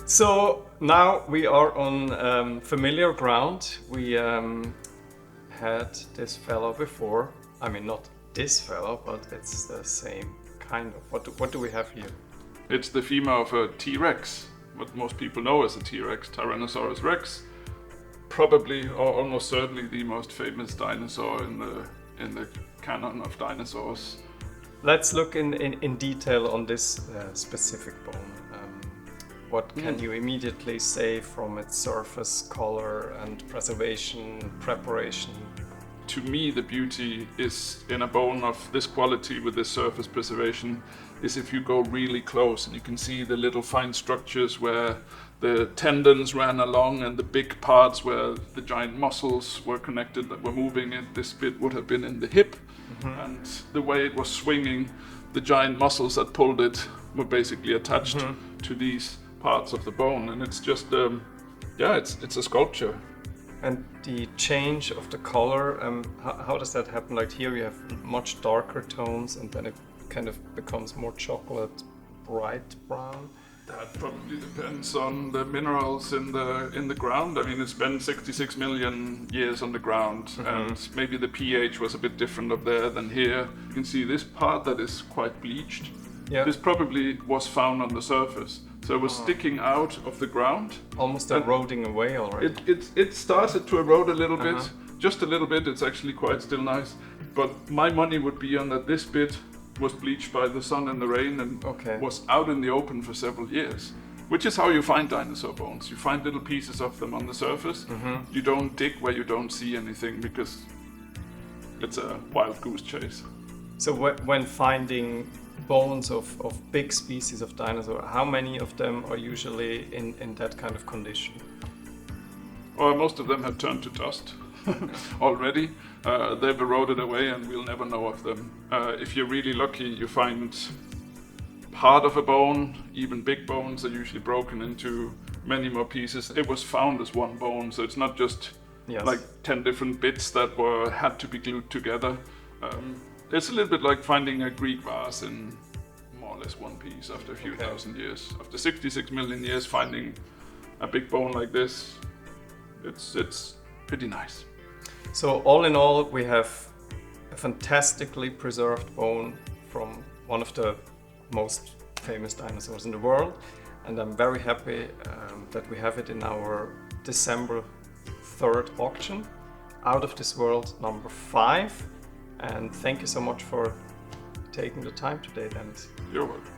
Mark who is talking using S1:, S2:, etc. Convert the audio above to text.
S1: So now we are on familiar ground. We had this fellow before. I mean, not this fellow, but it's the same kind of. What do we have here?
S2: It's the femur of a T-Rex, what most people know as a T-Rex, Tyrannosaurus Rex. Probably, or almost certainly, the most famous dinosaur in the canon of dinosaurs.
S1: Let's look in detail on this specific bone. What can you immediately say from its surface, color, and preservation, preparation?
S2: To me, the beauty is in a bone of this quality with this surface preservation is if you go really close and you can see the little fine structures where the tendons ran along and the big parts where the giant muscles were connected that were moving it. This bit would have been in the hip, and the way it was swinging, the giant muscles that pulled it were basically attached to these parts of the bone, and it's just it's a sculpture.
S1: And the change of the color, how does that happen? Like here you have much darker tones and then it kind of becomes more chocolate, bright brown.
S2: That probably depends on the minerals in the ground. I mean, it's been 66 million years on the ground, and maybe the pH was a bit different up there than here. You can see this part that is quite bleached.
S1: Yeah.
S2: This probably was found on the surface. So it was sticking out of the ground.
S1: Almost eroding away already.
S2: It started to erode a little bit, just a little bit. It's actually quite still nice. But my money would be on that this bit was bleached by the sun and the rain and was out in the open for several years. Which is how you find dinosaur bones. You find little pieces of them on the surface. You don't dig where you don't see anything because it's a wild goose chase.
S1: So when finding bones of big species of dinosaur, how many of them are usually in that kind of condition?
S2: Well, most of them have turned to dust already. They've eroded away and we'll never know of them. If you're really lucky, you find part of a bone. Even big bones are usually broken into many more pieces. It was found as one bone, so it's not just like 10 different bits that had to be glued together. It's a little bit like finding a Greek vase in more or less one piece after a few thousand years. After 66 million years, finding a big bone like this, it's pretty nice.
S1: So all in all, we have a fantastically preserved bone from one of the most famous dinosaurs in the world. And I'm very happy that we have it in our December 3rd auction, Out of This World number 5. And thank you so much for taking the time today, Dennis.
S2: You're welcome.